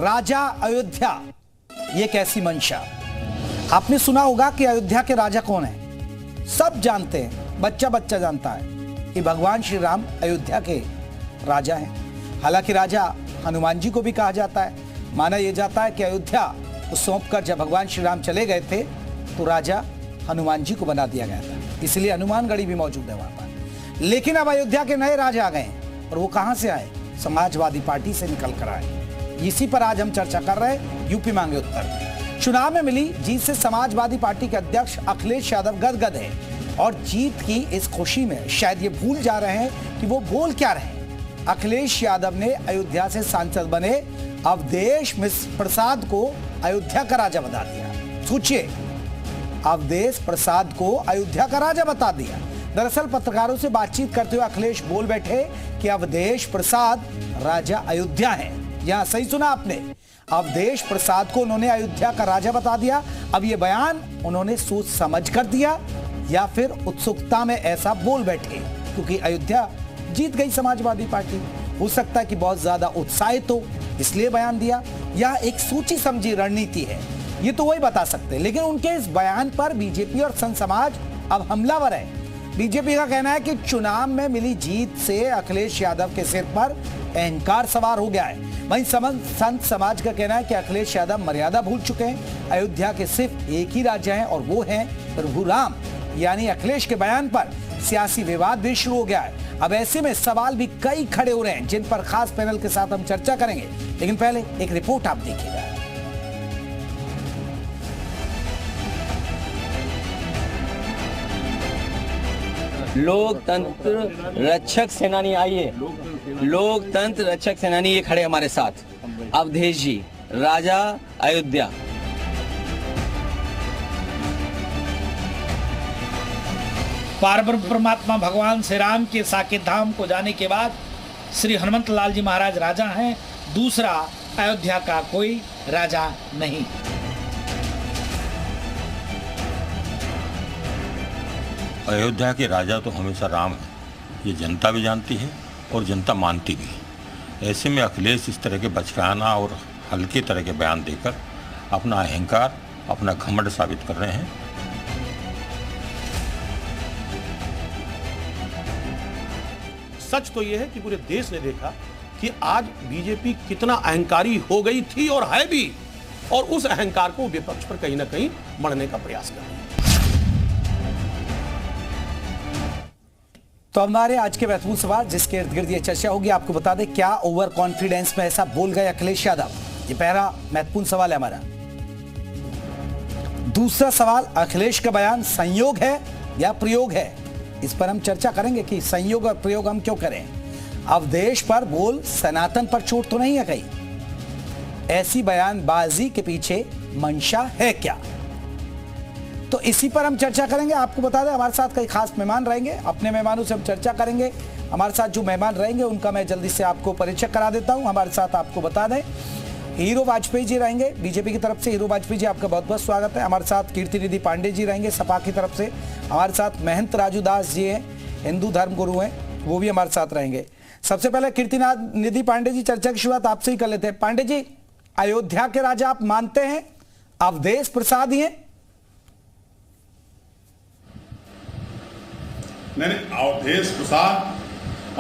राजा अयोध्या, ये कैसी मंशा। आपने सुना होगा कि अयोध्या के राजा कौन है, सब जानते हैं, बच्चा बच्चा जानता है कि भगवान श्री राम अयोध्या के राजा हैं। हालांकि राजा हनुमान जी को भी कहा जाता है। माना यह जाता है कि अयोध्या को सौंपकर जब भगवान श्री राम चले गए थे तो राजा हनुमान जी को बना दिया गया था, इसलिए हनुमानगढ़ी भी मौजूद है वहां पर। लेकिन अब अयोध्या के नए राजा आ गए और वो कहां से आए, समाजवादी पार्टी से निकल कर आए। इसी पर आज हम चर्चा कर रहे हैं। यूपी मांगे उत्तर। चुनाव में मिली जीत से समाजवादी पार्टी के अध्यक्ष अखिलेश यादव गदगद है और जीत की इस खुशी में शायद ये भूल जा रहे हैं कि वो बोल क्या रहे। अखिलेश यादव ने अयोध्या से सांसद बने अवधेश प्रसाद को अयोध्या का राजा बता दिया। सोचिए, अवधेश प्रसाद को अयोध्या का राजा बता दिया। दरअसल पत्रकारों से बातचीत करते हुए अखिलेश बोल बैठे कि अवधेश प्रसाद राजा अयोध्या हैं। यहां सही सुना आपने, अवधेश प्रसाद को उन्होंने अयोध्या का राजा बता दिया। अब ये बयान उन्होंने सोच समझ कर दिया या फिर उत्सुकता में ऐसा बोल बैठे क्योंकि अयोध्या जीत गई समाजवादी पार्टी। हो सकता है कि बहुत ज्यादा उत्साहित हो इसलिए बयान दिया, या एक सोची समझी रणनीति है, ये तो वही बता सकते हैं। लेकिन उनके इस बयान पर बीजेपी और संत समाज अब हमलावर है। बीजेपी का कहना है कि चुनाव में मिली जीत से अखिलेश यादव के सिर पर अहंकार सवार हो गया है। वहीं संत समाज का कहना है कि अखिलेश यादव मर्यादा भूल चुके हैं। अयोध्या के सिर्फ एक ही राजा हैं और वो हैं प्रभु राम। यानी अखिलेश के बयान पर सियासी विवाद भी शुरू हो गया है। अब ऐसे में सवाल भी कई खड़े हो रहे हैं जिन पर खास पैनल के साथ हम चर्चा करेंगे। लेकिन पहले एक रिपोर्ट आप देखिएगा। लोकतंत्र रक्षक सेनानी आइए, लोकतंत्र रक्षक सेनानी ये खड़े हमारे साथ, अवधेश जी, राजा अयोध्या। पारब्रह्म परमात्मा भगवान श्री राम के साकेत धाम को जाने के बाद श्री हनुमत लाल जी महाराज राजा हैं। दूसरा अयोध्या का कोई राजा नहीं। अयोध्या के राजा तो हमेशा राम है, ये जनता भी जानती है और जनता मानती भी है। ऐसे में अखिलेश इस तरह के बचकाना और हल्के तरह के बयान देकर अपना अहंकार, अपना घमंड साबित कर रहे हैं। सच तो यह है कि पूरे देश ने देखा कि आज बीजेपी कितना अहंकारी हो गई थी और है भी, और उस अहंकार को विपक्ष पर कहीं ना कहीं मढ़ने का प्रयास कर रही है। तो हमारे आज के महत्वपूर्ण सवाल जिसके इर्द गिर्द ये चर्चा होगी, आपको बता दें क्या ओवर कॉन्फिडेंस में ऐसा बोल गए अखिलेश यादव। ये पहला महत्वपूर्ण सवाल है हमारा। दूसरा सवाल, अखिलेश का बयान संयोग है या प्रयोग है, इस पर हम चर्चा करेंगे कि संयोग और प्रयोग हम क्यों करें। अवधेश पर बोल सनातन पर चोट तो नहीं है कहीं, ऐसी बयानबाजी के पीछे मंशा है क्या, तो इसी पर हम चर्चा करेंगे। आपको बता दें हमारे साथ कई खास मेहमान रहेंगे, अपने मेहमानों से हम चर्चा करेंगे। हमारे साथ जो मेहमान रहेंगे उनका मैं जल्दी से आपको परिचय करा देता हूं। हमारे साथ आपको बता दें हीरो वाजपेयी जी रहेंगे बीजेपी की तरफ से। हीरो वाजपेयी जी, आपका बहुत बहुत स्वागत है। हमारे साथ कीर्तिनिधि पांडे जी रहेंगे सपा की तरफ से। हमारे साथ महंत राजू दास जी हैं, हिंदू धर्म गुरु हैं, वो भी हमारे साथ रहेंगे। सबसे पहले कीर्तिनिधि पांडे जी, चर्चा की शुरुआत आपसे ही कर लेते हैं। पांडे जी, अयोध्या के राजा आप मानते हैं अवधेश प्रसाद ही हैं? नहीं, अवधेश प्रसाद,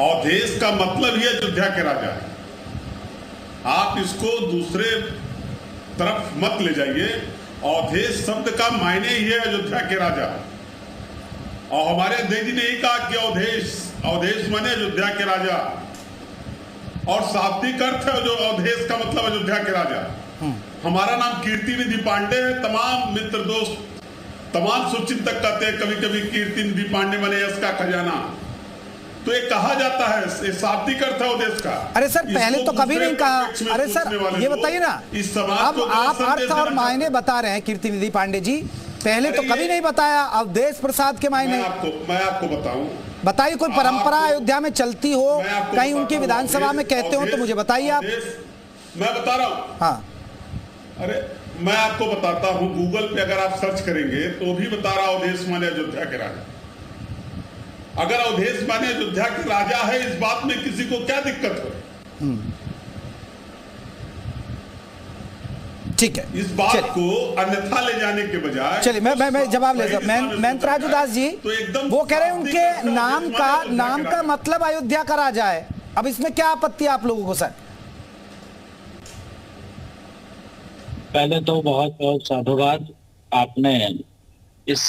अवधेश का मतलब ही अयोध्या के राजा है। आप इसको दूसरे तरफ मत ले जाइए। अवधेश शब्द का मायने ही है अयोध्या के राजा, और हमारे अध्यक्ष जी ने यही कहा कि अवधेश माने अयोध्या के राजा, और शाब्दिक अर्थ है जो अवधेश का मतलब अयोध्या के राजा। हमारा नाम कीर्तिनिधि पांडे है। तमाम मित्र दोस्त, तमाम शुभचिंतक कहते हैं कभी कभी कीर्तिनिधि पांडे माने यश का खजाना, तो ये कहा जाता है, शाब्दिक अर्थ है अवधेश का। अरे सर, पहले तो कभी नहीं कहा। अरे सर ये बताइए ना, अब आप अर्थ और मायने बता रहे हैं कीर्तिनिधि पांडे जी, पहले तो कभी नहीं बताया अवधेश प्रसाद के मायने। मैं आपको बताऊं, बताइए कोई परंपरा अयोध्या में चलती हो, कहीं उनकी विधानसभा में कहते हो तो मुझे बताइए आप। मैं बता रहा हूं। हाँ, अरे मैं आपको बताता हूं, गूगल पे अगर आप सर्च करेंगे तो भी बता रहा अवधेश माने अयोध्या के राजा। अगर अवधेश माने अयोध्या के राजा है, इस बात में किसी को क्या दिक्कत हो? ठीक है, इस बात चलिए। को अन्यथा ले जाने के बजाय चलिए मैं जवाब ले सही दिशा में मैं सोचा राजू दास जी, तो एकदम वो कह रहे हैं शाब्दिक उनके अर्थ नाम में का अयोध्या के राजा। मतलब अयोध्या का राजा है। अब इसमें क्या आपत्ति है आप लोगों को सर? पहले तो बहुत बहुत साधुवाद, आपने इस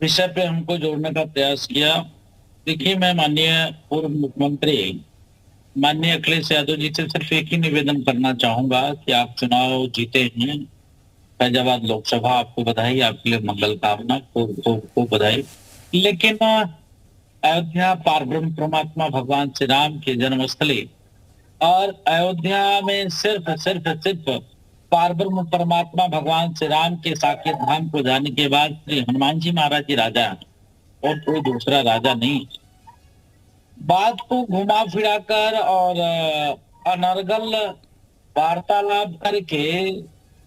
विषय पे हमको जोड़ने का प्रयास किया। देखिए, मैं माननीय पूर्व मुख्यमंत्री माननीय अखिलेश यादव जी से सिर्फ एक ही निवेदन करना चाहूंगा कि आप चुनाव जीते हैं, फैजाबाद लोकसभा, आपको बधाई, आपके लिए मंगल कामना, खूब बधाई। लेकिन अयोध्या पारब्रह्म परमात्मा भगवान श्री राम के जन्मस्थली, और अयोध्या में सिर्फ पारब्रह्म परमात्मा भगवान श्री राम के साकेत धाम को जाने के बाद श्री हनुमान जी महाराज जी राजा हैं और कोई दूसरा राजा नहीं। बात को घुमा फिराकर और अनर्गल वार्तालाप करके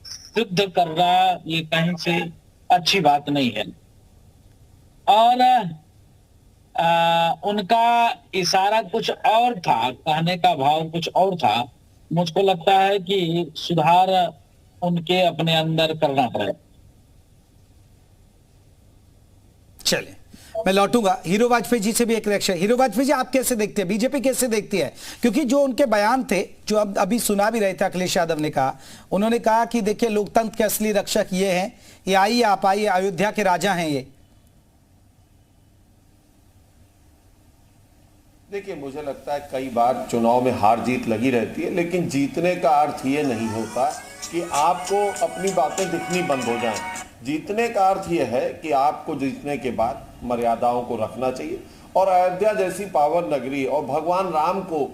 सिद्ध कर रहा, ये कहीं से अच्छी बात नहीं है। और उनका इशारा कुछ और था, कहने का भाव कुछ और था। मुझको लगता है कि सुधार उनके अपने अंदर करना पड़ेगा। चलिए, मैं लौटूंगा हीरो वाजपेयी जी से भी एक रिएक्शन। हीरो वाजपेयी जी, आप कैसे देखते हैं, बीजेपी कैसे देखती है? क्योंकि जो उनके बयान थे, जो अब अभी सुना भी रहे थे, अखिलेश यादव ने कहा, उन्होंने कहा कि देखिए लोकतंत्र के असली रक्षक ये हैं, ये आइए आप आइए, अयोध्या के राजा हैं ये। देखिए, मुझे लगता है कई बार चुनाव में हार जीत लगी रहती है, लेकिन जीतने का अर्थ ये नहीं होता कि आपको अपनी बातें दिखनी बंद हो जाएं। जीतने का अर्थ ये है कि आपको जीतने के बाद मर्यादाओं को रखना चाहिए। और अयोध्या जैसी पावन नगरी और भगवान राम को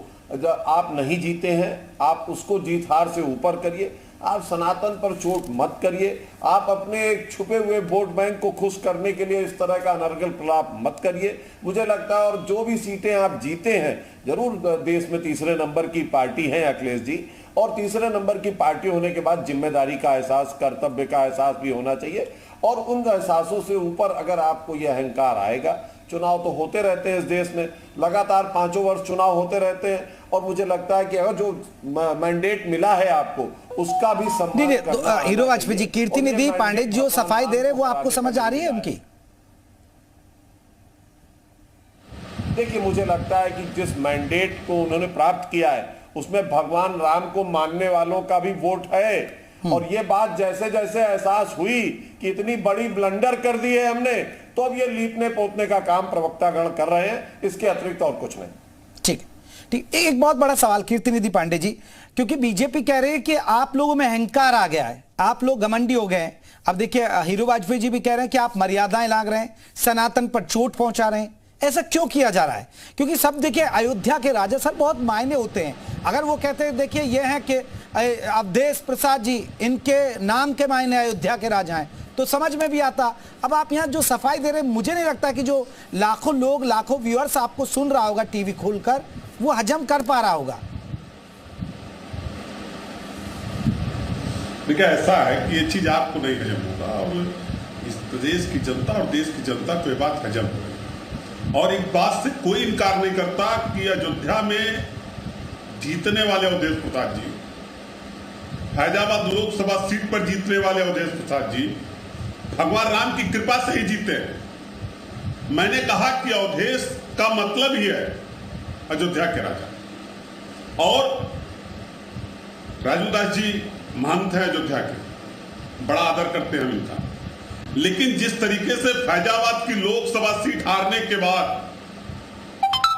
आप नहीं जीते हैं, आप उसको जीत हार से ऊपर करिए। आप सनातन पर चोट मत करिए। आप अपने छुपे हुए वोट बैंक को खुश करने के लिए इस तरह का अनर्गल प्रलाप मत करिए। मुझे लगता है, और जो भी सीटें आप जीते हैं, जरूर देश में तीसरे नंबर की पार्टी है अखिलेश जी, और तीसरे नंबर की पार्टी होने के बाद जिम्मेदारी का एहसास, कर्तव्य का एहसास भी होना चाहिए। और उन एहसासों से ऊपर अगर आपको यह अहंकार आएगा, चुनाव तो होते रहते हैं इस देश में, लगातार 5 वर्ष चुनाव होते रहते हैं, और मुझे लगता है कि अगर जो मैंडेट मिला है आपको, उसका भी सम्मान करना। हीरो वाजपेयी जी, कीर्ति निधि पांडे जो सफाई दे रहे हैं, वो आपको समझ आ रही है उनकी? देखिए, मुझे लगता है कि जिस मैंडेट को उन्होंने प्राप्त किया है, उसमें भगवान राम को मानने वालों का भी वोट है। और ये बात जैसे जैसे एहसास हुई कि इतनी बड़ी ब्लंडर कर दी है हमने, तो अब ये लीपने पोतने का काम प्रवक्तागण कर रहे हैं, इसके अतिरिक्त और कुछ नहीं। ठीक, एक बहुत बड़ा सवाल कीर्ति निधि पांडे जी, क्योंकि बीजेपी कह रही है कि आप लोगों में अहंकार आ गया है, आप लोग घमंडी हो गए हैं। अब देखिए, हीरो वाजपेयी जी भी कह रहे हैं कि आप मर्यादाएं लांघ रहे हैं, सनातन पर चोट पहुंचा रहे हैं। ऐसा क्यों किया जा रहा है? क्योंकि सब देखिए, अयोध्या के राजा सर बहुत मायने होते हैं। अगर वो कहते हैं देखिए ये है कि अवधेश प्रसाद जी, इनके नाम के मायने अयोध्या के राजा हैं, तो समझ में भी आता। अब आप यहाँ जो सफाई दे रहे हैं, मुझे नहीं लगता कि जो लाखों लोग, लाखों व्यूअर्स आपको सुन रहा होगा टीवी खोलकर, वो हजम कर पा रहा होगा। देखिए, ऐसा है कि ये चीज आपको नहीं हजम होगा, और इस प्रदेश की जनता और देश की जनता को ये बात हजम हो। और एक बात से कोई इनकार नहीं करता कि अयोध्या में जीतने वाले अवधेश प्रसाद जी, फैजाबाद लोकसभा सीट पर जीतने वाले अवधेश प्रसाद जी, भगवान राम की कृपा से ही जीते हैं। मैंने कहा कि अवधेश का मतलब ही है अयोध्या के राजा। और राजू दास जी महंत हैं अयोध्या के, बड़ा आदर करते हैं इनका। लेकिन जिस तरीके से फैजाबाद की लोकसभा सीट हारने के बाद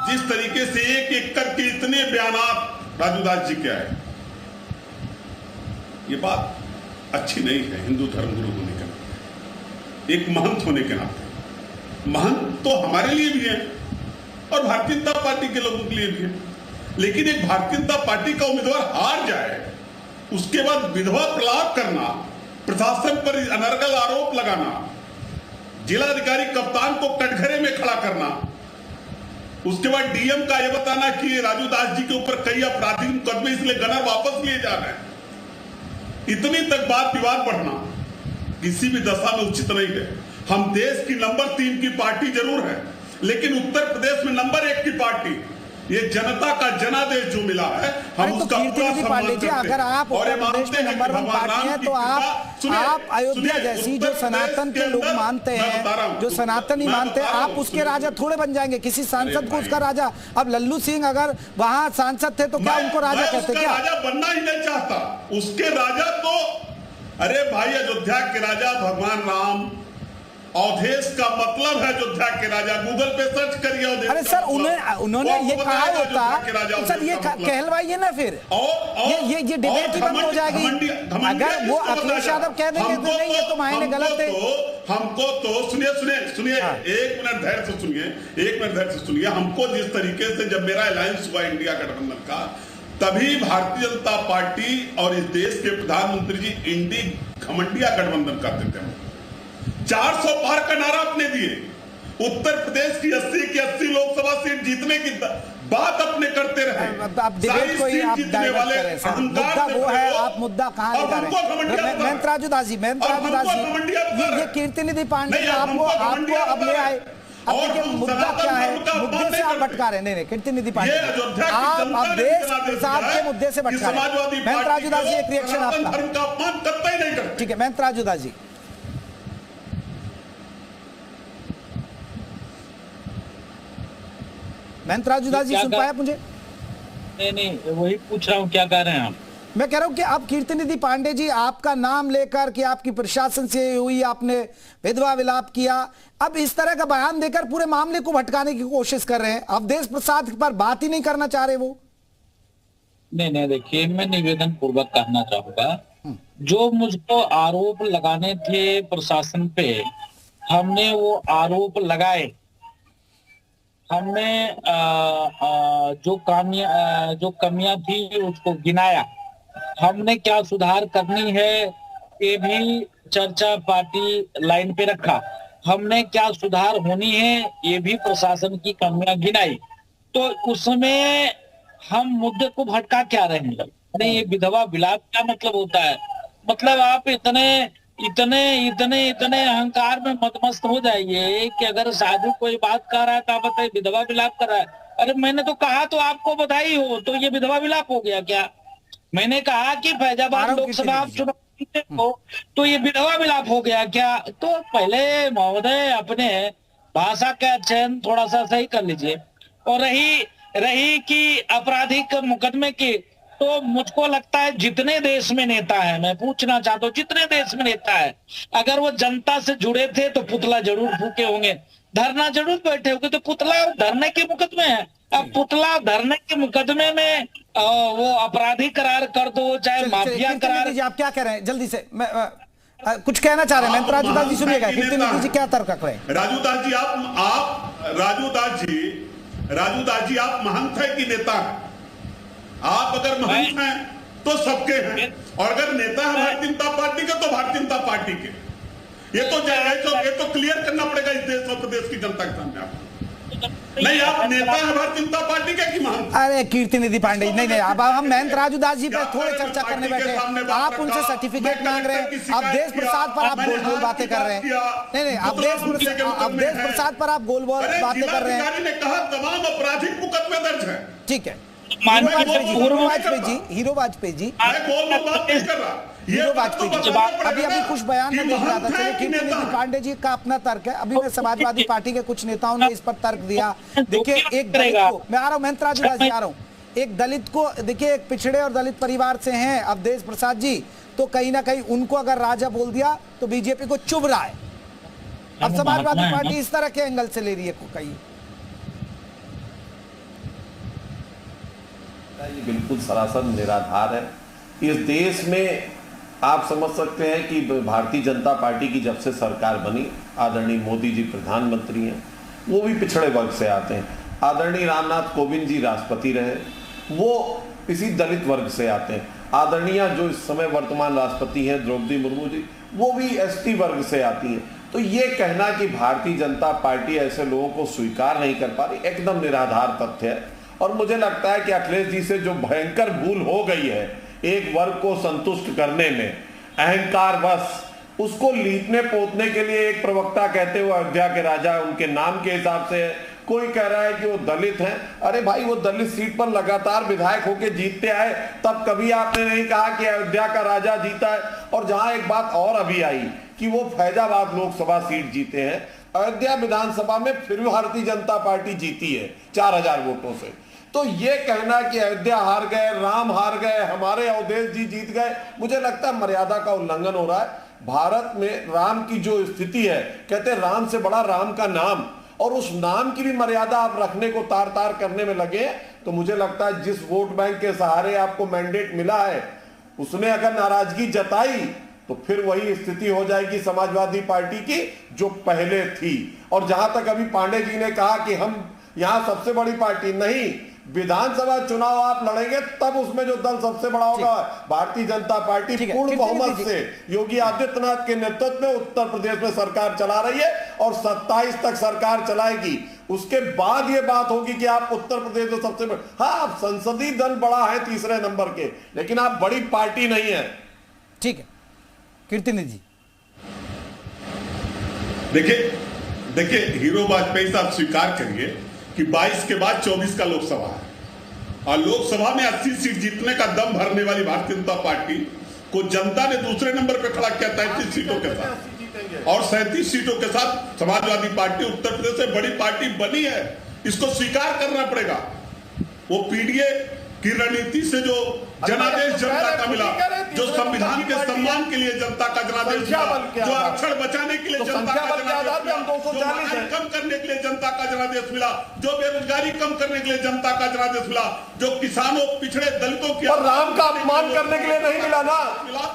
जिस तरीके से एक एक करके इतने बयानात राजू दास जी के आए, ये बात अच्छी नहीं है हिंदू धर्मगुरु होने के नाते, एक महंत होने के नाते। महंत तो हमारे लिए भी है और भारतीय जनता पार्टी के लोगों के लिए भी है, लेकिन एक भारतीय जनता पार्टी का उम्मीदवार हार जाए, उसके बाद विधवा प्रलाप करना, प्रशासन पर अनर्गल आरोप लगाना, जिलाधिकारी कप्तान को कटघरे में खड़ा करना, उसके बाद डीएम का यह बताना कि राजू दास जी के ऊपर कई आपराधिक मुकदमे इसलिए गनर वापस लिए जा रहे हैं, इतनी तक बात विवाद बढ़ना किसी भी दशा में उचित नहीं है। हम देश की नंबर 3 की पार्टी जरूर है, लेकिन उत्तर प्रदेश में नंबर 1 की पार्टी ये जनता का जनादेश जो मिला है हम अरे तो उसका पूरा कीर्तिनिधि सम्मान पांडे जी, करते अगर हैं। आप और ये उत्तर प्रदेश मानते में हैं कि नंबर 1 भगवान पार्टी राम है की तो कृपा- सुनिए, आप अयोध्या सुनिए, जैसी उत्तर जो प्रदेश सनातन के के लोग अंदर मानते मैं बता रहा हैं, हूं, जो सनातनी मैं मानते हैं, बता रहा आप हूं, उसके सुनिए। राजा थोड़े बन जाएंगे। किसी सांसद को भाई। उसका राजा, अब लल्लू सिंह अगर वहां सांसद थे तो क्या उनको राजा मैं कहते उसका क्या? राजा बनना ही नहीं चाहता। उसके राजा तो अरे भाई अयोध्या के राजा भगवान राम, अवधेश का मतलब है अयोध्या के राजा। गूगल पे सर्च करिए अवधेश अरे का सर मतलब। उन्होंने वो ये आपको कहा बताएगा अयोध्या के राजा होता, सर अवधेश ये का मतलब। कहलवाइए ना फिर। ये डिबेट ही बंद हो जाएगी। अगर वो अखिलेश यादव कह देंगे तो नहीं, ये तो मायने गलत है। हमको तो सुनिए हाँ। एक मिनट धैर्य से सुनिए। हमको जिस तरीके से जब मेरा अलायंस हुआ इंडिया गठबंधन का, तभी भारतीय जनता पार्टी और इस देश के प्रधानमंत्री जी इंडी घमंडिया गठबंधन करते थे। 400 पार का नारा अपने दिए। उत्तर प्रदेश की 80 लोकसभा सीट जीतने की बात अपने करते रहे। अब डिबेट को ही आप डाइवर्ट करें सर। मुद्दा वो है, आप मुद्दा कहाँ ले जा रहे हैं? महंत राजू दास जी, ये कीर्तिनिधि पांडे आपको अब ले आए। अब देखिए मुद्दा क्या है, मुद्दे से आप भटका रहे हैं। नहीं कीर्तिनिधि पांडे आप अवधेश प्रसाद के मुद्दे से भटका रहे हैं। महंत राजू दास जी, एक रिएक्शन आपका। ठीक है महंत राजू दास जी। महंत राजू दास जी सुन पाया मुझे? नहीं वही पूछ रहा हूँ, क्या कह रहे हैं आप? मैं कह रहा हूं कि अब कीर्तिनिधि पांडे जी आपका नाम लेकर कि आपकी प्रशासन से हुई, आपने विधवा विलाप किया, अब इस तरह का बयान देकर पूरे मामले को भटकाने की कोशिश कर रहे हैं। अवधेश प्रसाद पर बात ही नहीं करना चाह रहे वो। नहीं देखिए, मैं निवेदन पूर्वक कहना चाहूंगा, जो मुझको आरोप लगाने थे प्रशासन पे, हमने वो आरोप लगाए। हमने जो कमियां थी उसको गिनाया। हमने क्या सुधार करनी है ये भी चर्चा पार्टी लाइन पे रखा। हमने क्या सुधार होनी है ये भी प्रशासन की कमियां गिनाई। तो उसमें हम मुद्दे को भटका क्या रहे हैं? नहीं, ये विधवा विलाप क्या मतलब होता है? मतलब आप इतने अहंकार में मतमस्त हो जाइए कि अगर साधु कोई बात कर रहा है तो आप बताइए विधवा विलाप कर रहा है। अरे मैंने तो कहा तो आपको बधाई हो, तो ये विधवा विलाप हो गया क्या? मैंने कहा कि फैजाबाद लोकसभा चुनाव हो तो ये विधवा विलाप हो गया क्या? तो पहले महोदय अपने भाषा का चयन थोड़ा सा सही कर लीजिए। और रही कि आपराधिक मुकदमे की, तो मुझको लगता है जितने देश में नेता है, मैं पूछना चाहता हूँ जितने देश में नेता है, अगर वो जनता से जुड़े थे तो पुतला जरूर फूके होंगे, धरना जरूर बैठे होंगे। तो पुतला धरने के मुकदमे है। अब पुतला धरने के मुकदमे में वो अपराधी करार कर दो, चाहे माफिया करार। आप क्या कह रहे हैं जल्दी से? कुछ कहना चाह रहे हैं महंत राजू दास जी, सुनिएगा कीर्तिनिधि जी क्या तर्क रख रहे हैं। राजू दास जी आप महंत है कि नेता है? आप अगर महंत हैं तो सबके हैं, और अगर नेता है भारतीय जनता पार्टी के तो भारतीय जनता पार्टी के। ये तो क्लियर करना पड़ेगा इस देश और प्रदेश की जनता के सामने आपको। नहीं, आप नेता है भारतीय जनता पार्टी के कि महंत? अरे कीर्तिनिधि पांडे नहीं, अब हम महंत राजू दास जी पर थोड़े चर्चा करने बैठे। आप उनसे सर्टिफिकेट मांग रहे हैं, अवधेश प्रसाद पर आप गोल गोल बातें कर रहे हैं। नहीं, अवधेश प्रसाद पर आप गोल गोल बातें कर रहे हैं। ने कहा तमाम आपराधिक मुकदमे दर्ज है। ठीक है, हीरो वाजपेयी जी अभी कुछ बयान में दिख रहा था। चलिए कीर्तिनिधि पांडे जी का अपना तर्क है। अभी मैं समाजवादी पार्टी के कुछ नेताओं ने इस पर तर्क दिया। देखिए एक दलित को, मैं आ रहा हूँ महंत राजू दास जी, आ रहा हूँ। एक दलित को देखिए, एक पिछड़े और दलित परिवार से हैं अवधेश प्रसाद जी, तो कहीं ना कहीं उनको अगर राजा बोल दिया तो बीजेपी को चुभ रहा है। अब समाजवादी पार्टी इस तरह के एंगल से ले रही है कहीं। ये बिल्कुल सरासर निराधार है। इस देश में आप समझ सकते हैं कि भारतीय जनता पार्टी की जब से सरकार बनी, आदरणीय मोदी जी प्रधानमंत्री हैं, वो भी पिछड़े वर्ग से आते हैं। आदरणीय रामनाथ कोविंद जी राष्ट्रपति रहे, वो इसी दलित वर्ग से आते हैं। आदरणीय जो इस समय वर्तमान राष्ट्रपति हैं द्रौपदी मुर्मू जी, वो भी एसटी वर्ग से आती हैं। तो ये कहना कि भारतीय जनता पार्टी ऐसे लोगों को स्वीकार नहीं कर पा रही, एकदम निराधार तथ्य है। और मुझे लगता है कि अखिलेश जी से जो भयंकर भूल हो गई है एक वर्ग को संतुष्ट करने में, अहंकार बस उसको लीपने पोतने के लिए एक प्रवक्ता कहते हुए अयोध्या के राजा उनके नाम के हिसाब से कोई कह रहा है कि वो दलित हैं। अरे भाई, वो दलित सीट पर लगातार विधायक होके जीतते आए, तब कभी आपने नहीं कहा कि अयोध्या का राजा जीता है। और जहां एक बात और अभी आई कि वो फैजाबाद लोकसभा सीट जीते हैं, अयोध्या विधानसभा में फिर भी भारतीय जनता पार्टी जीती है 4000 वोटों से। तो ये कहना कि अयोध्या हार गए, राम हार गए, हमारे अवधेश जी जीत गए, मुझे लगता है मर्यादा का उल्लंघन हो रहा है। भारत में राम की जो स्थिति है, कहते हैं राम से बड़ा राम का नाम, और उस नाम की भी मर्यादा आप रखने को तार तार करने में लगे। तो मुझे लगता है जिस वोट बैंक के सहारे आपको मैंडेट मिला है, उसने अगर नाराजगी जताई तो फिर वही स्थिति हो जाएगी समाजवादी पार्टी की जो पहले थी। और जहां तक अभी पांडे जी ने कहा कि हम यहां सबसे बड़ी पार्टी नहीं, विधानसभा चुनाव आप लड़ेंगे तब उसमें जो दल सबसे बड़ा होगा भारतीय जनता पार्टी पूर्ण बहुमत से योगी आदित्यनाथ के नेतृत्व में उत्तर प्रदेश में सरकार चला रही है और 27 तक सरकार चलाएगी। उसके बाद ये बात होगी कि आप उत्तर प्रदेश में सबसे बड़े, हाँ आप संसदीय दल बड़ा है तीसरे नंबर के, लेकिन आप बड़ी पार्टी नहीं है। ठीक है कीर्तिनिधि जी। देखिए हीरो वाजपेयी साहब स्वीकार करिए कि 22 के बाद 24 का लोकसभा है और लोकसभा में 80 सीट जीतने का दम भरने वाली भारतीय जनता पार्टी को जनता ने दूसरे नंबर पर खड़ा किया 33 सीटों के साथ, और 37 सीटों के साथ समाजवादी पार्टी उत्तर प्रदेश से बड़ी पार्टी बनी है। इसको स्वीकार करना पड़ेगा। वो पीडीए की रणनीति से जो जनादेश जनता का मिला, जो संविधान के सम्मान के लिए जनता का जनादेश मिला, जो आरक्षण बचाने के लिए जनता का जनादेश मिला, जो महंगाई कम करने के लिए जनता का जनादेश मिला, जो बेरोजगारी कम करने के लिए जनता का जनादेश मिला, जो किसानों पिछड़े दलितों की राम का अपमान करने के लिए नहीं मिला ना,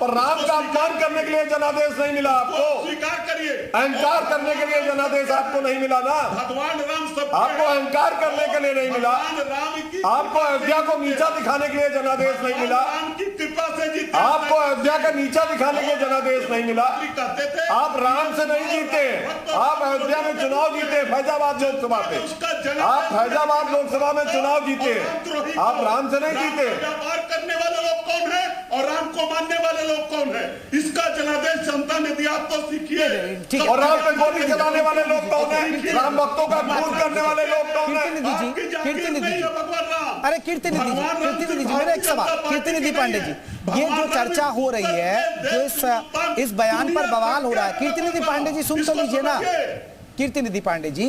पर राम का अपमान करने के लिए जनादेश नहीं मिला आपको, स्वीकार करिए। अहंकार करने के लिए जनादेश आपको नहीं मिला ना, भगवान राम सब आपको अहंकार करने के लिए नहीं मिला, आपको अयोध्या को नीचा दिखाने के लिए जनादेश नहीं मिला, की कृपा से जीते, आपको अयोध्या का नीचा दिखाने के लिए जनादेश नहीं मिला। कहते थे आप राम से नहीं जीते, आप अयोध्या में चुनाव जीते फैजाबाद लोकसभा पे, आप फैजाबाद लोकसभा में चुनाव जीते, आप राम से नहीं जीते। व्यापार करने वाले लोग कौन है और राम को मानने वाले लोग कौन है, इसका जनादेश जनता ने दिया। आप तो सीखिए। और राम पे गोली चलाने वाले लोग कौन है, राम भक्तों का खून करने वाले लोग कौन है। कीर्तिनिधि जी, भगवान राम, अरे कीर्तिनिधि जी मेरा एक सवाल, कीर्तिनिधि पांडे जी, ये जो चर्चा हो रही है, जो इस बयान पर बवाल हो रहा है, कीर्तिनिधि पांडे जी सुन तो लीजिए ना, कीर्तिनिधि पांडे जी,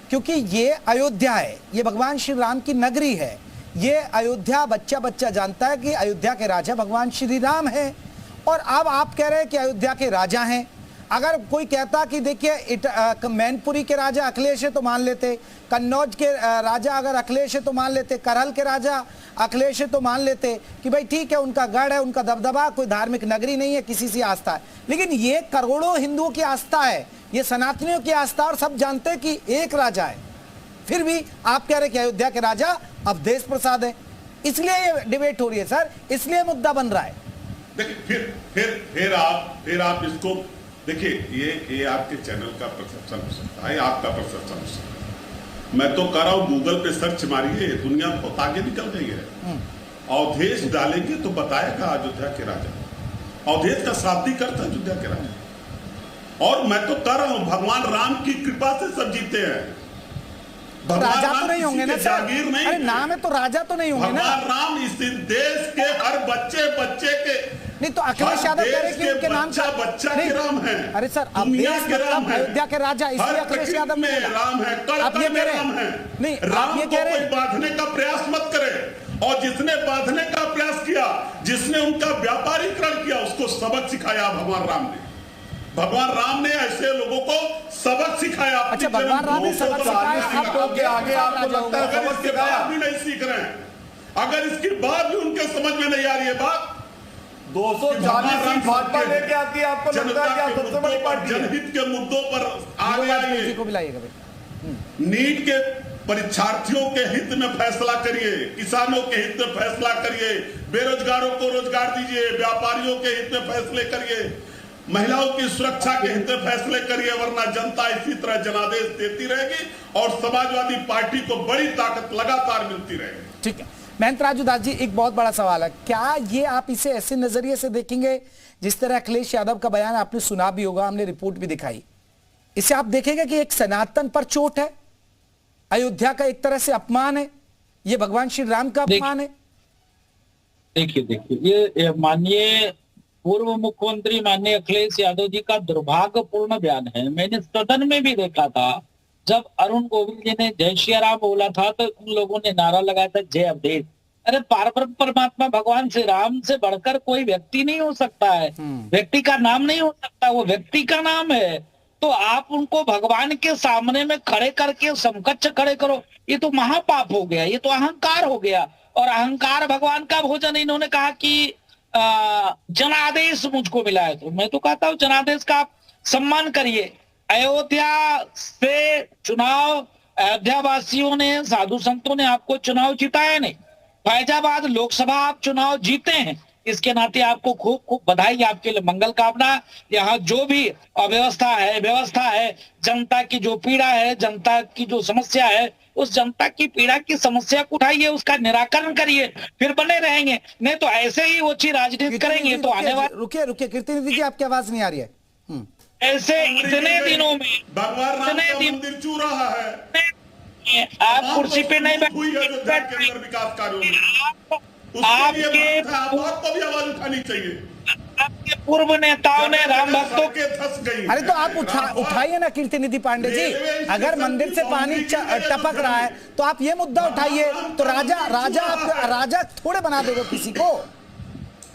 क्योंकि ये अयोध्या है, ये भगवान श्री राम की नगरी है, ये अयोध्या बच्चा बच्चा जानता है कि अयोध्या के राजा भगवान श्री राम है। और अब आप कह रहे हैं कि अयोध्या के राजा हैं। अगर कोई कहता कि देखिए मैनपुरी के राजा अखिलेश है तो मान लेते, कन्नौज के राजा अगर अखिलेश है तो मान लेते, करहल के राजा अखिलेश है तो मान लेते कि भाई ठीक है उनका गढ़ है, उनका दबदबा, कोई धार्मिक नगरी नहीं है, किसी से आस्था है। लेकिन ये करोड़ों हिंदुओं की आस्था है, ये सनातनियों की आस्था, और सब जानते हैं कि एक राजा है, फिर भी आप कह रहे कि अयोध्या के राजा अवधेश प्रसाद है। इसलिए ये डिबेट हो रही है सर, इसलिए मुद्दा बन रहा है। देखिए फिर आप इसको देखिए, ये आपके चैनल का परसेप्शन हो सकता है, आपका परसेप्शन हो सकता है। मैं तो कह रहा हूं गूगल पे सर्च मारिए, दुनिया बहुत आगे निकल गई है। अवधेश डालेंगे तो बताएगा अयोध्या के राजा, अवधेश का शाब्दिक अर्थ है अयोध्या के राजा। और मैं तो कह रहा हूं भगवान राम की कृपा से सब जीते हैं। तो राजा तो नहीं होंगे ना सर, अरे नाम है तो राजा तो नहीं होंगे ना। भगवान राम इस देश के हर बच्चे के नहीं, तो अखिलेश यादव कह रहे कि उनके नाम का बच्चा के राम है। अरे सर अवधेश मतलब अयोध्या के राजा, इसलिए अखिलेश यादव में राम है, आप ये कह रहे हैं नहीं, आप ये कह रहे हैं बांधने का प्रयास मत करें। और जिसने बांधने का प्रयास किया, जिसने उनका व्यापारीकरण किया, उसको सबक सिखाया भगवान राम ने। भगवान राम ने ऐसे लोगों को सबक सिखाया। अच्छा भगवान राम ने सबक सिखाया, आपके आगे आपको लगता है अगर इसके बाद भी नहीं सीख रहे हैं, अगर इसके बाद भी उनके समझ में नहीं आ रही है बात, 240 सीट भाजपा लेके आती है, आपको लगता है कि सबसे बड़ी पार्टी है। जनहित के मुद्दों पर आगे आइए, को बुलाइएगा। नीट के परीक्षार्थियों के हित में फैसला करिए, किसानों के हित में फैसला करिए, बेरोजगारों को रोजगार दीजिए, व्यापारियों के हित में फैसले करिए, महिलाओं की सुरक्षा के हित में फैसले करिए, वरना जनता इसी तरह जनादेश देती रहेगी और समाजवादी पार्टी को बड़ी ताकत लगातार मिलती रहेगी। ठीक है महंत राजू दास जी, एक बहुत बड़ा सवाल है, क्या ये आप इसे ऐसे नजरिए से देखेंगे जिस तरह अखिलेश यादव का बयान आपने सुना भी होगा, हमने रिपोर्ट भी दिखाई, इसे आप देखेंगे कि एक सनातन पर चोट है, अयोध्या का एक तरह से अपमान है, ये भगवान श्री राम का अपमान है। देखिए ये माननीय पूर्व मुख्यमंत्री माननीय अखिलेश यादव जी का दुर्भाग्यपूर्ण बयान है। मैंने सदन में भी देखा था जब अरुण गोविल जी ने जय श्री राम बोला था तो उन लोगों ने नारा लगाया था जय अवधेश। अरे पारब्रह्म परमात्मा भगवान श्री राम से बढ़कर कोई व्यक्ति नहीं हो सकता है, व्यक्ति का नाम नहीं हो सकता, वो व्यक्ति का नाम है। तो आप उनको भगवान के सामने में खड़े करके समकक्ष खड़े करो, ये तो महापाप हो गया, ये तो अहंकार हो गया। और अहंकार भगवान का भोजन। इन्होंने कहा कि जनादेश मुझको मिला है, तो मैं तो कहता हूँ जनादेश का आप सम्मान करिए। अयोध्या से चुनाव, अयोध्या वासियों ने, साधु संतों ने आपको चुनाव जिताया नहीं। फैजाबाद लोकसभा आप चुनाव जीते हैं, इसके नाते आपको खूब खूब बधाई, आपके लिए मंगल कामना। यहाँ जो भी अव्यवस्था है, व्यवस्था है, जनता की जो पीड़ा है, जनता की जो समस्या है, उस जनता की पीड़ा की समस्या को उठाइए, उसका निराकरण करिए, फिर बने रहेंगे। नहीं तो ऐसे ही ओछी राजनीति करेंगे तो आने वाले। रुकिए कीर्ति निधि जी, आपकी आवाज नहीं आ रही है। ऐसे इतने दिनों में भगवान राम का मंदिर चू रहा है, आप कुर्सी पे नहीं अयोध्या के अंदर विकास कार्यों में आपको भी आवाज उठानी चाहिए। आपके पूर्व नेताओं ने राम भक्तों के फंस गई। अरे तो आप उठाइए ना कीर्ति निधि पांडे जी, अगर मंदिर से पानी टपक रहा है तो आप ये मुद्दा उठाइए। तो राजा थोड़े बना दोगे किसी को,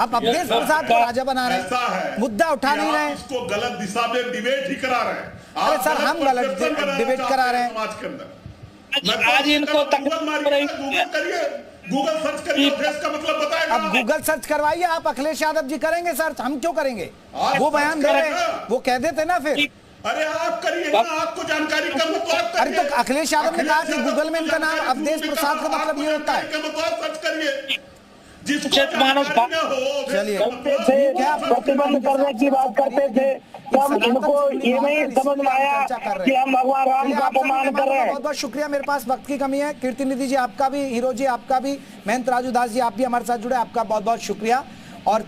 आप अवधेश प्रसाद को राजा बना रहे हैं, मुद्दा उठा नहीं रहे हैं। इसको गलत दिशा में डिबेट ही करा रहे हैं। अरे सर, हम गलत डिबेट करा रहे हैं समाज के अंदर। आज इनको गूगल सर्च करिए, अवधेश का मतलब बताएगा। अब गूगल सर्च करवाइए आप, अखिलेश यादव जी करेंगे सर्च, हम क्यों करेंगे? वो बयान दे रहे हैं, वो कह देते ना फिर। अरे आप करिए ना, आपको जानकारी का मतलब। अरे तो अखिलेश यादव ने कहा कि गूगल में इनका नाम अवधेश प्रसाद का मतलब ये होता है। सर्च करिए, चलिए क्या प्रतिबंध करने की बात करते थे, तब इनको ये नहीं समझ में आया कि हम भगवान राम का अपमान कर रहे हैं। बहुत बहुत शुक्रिया, मेरे पास वक्त की कमी है। कीर्ति निधि जी आपका भी, हीरो जी आपका भी, महेंद्र राजू दास जी आप भी हमारे साथ जुड़े, आपका बहुत बहुत शुक्रिया। और